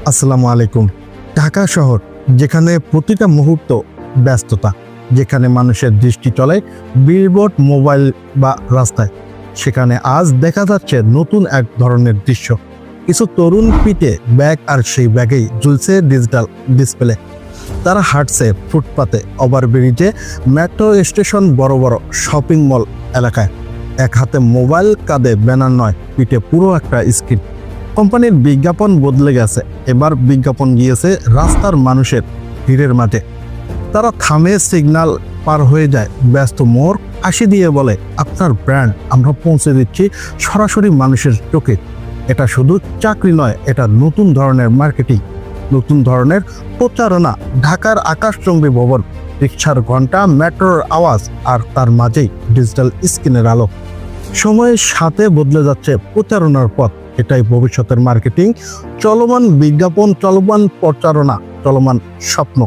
আসসালামু আলাইকুম। ঢাকা শহর, যেখানে প্রতিটা মুহূর্ত ব্যস্ততা, যেখানে মানুষের দৃষ্টি চলে বিলবোর্ড, মোবাইল বা রাস্তায়, সেখানে আজ দেখা যাচ্ছে নতুন এক ধরনের দৃশ্য। কিছু তরুণ পিঠে ব্যাগ, আর সেই ব্যাগেই ঝুলছে ডিজিটাল ডিসপ্লে। তারা হাঁটছে ফুটপাতে, ওভারব্রিজে, মেট্রো স্টেশন, বড় বড় শপিং মল এলাকায়। এক হাতে মোবাইল, কাঁধে ব্যানার নয়, পিঠে পুরো একটা স্ক্রিন। কোম্পানির বিজ্ঞাপন বদলে গেছে, এবার বিজ্ঞাপন গিয়েছে রাস্তার মানুষের ভিড়ের মাঝে। তারা থামে, সিগন্যাল পার হয়ে যায়, ব্যস্ত মোড় হাসি দিয়ে বলে, আপনার ব্র্যান্ড আমরা পৌঁছে দিচ্ছি সরাসরি মানুষের চোখে। এটা শুধু চাকরি নয়, এটা নতুন ধরনের মার্কেটিং, নতুন ধরনের প্রচারণা। ঢাকার আকাশচুম্বী ভবন, রিকশার ঘন্টা, মেট্রোর আওয়াজ, আর তার মাঝেই ডিজিটাল স্ক্রিনের আলো। সময়ের সাথে বদলে যাচ্ছে প্রচারণার পথ। এটাই ভবিষ্যতের মার্কেটিং, চলমান বিজ্ঞাপন, চলমান প্রচারণা, চলমান স্বপ্ন।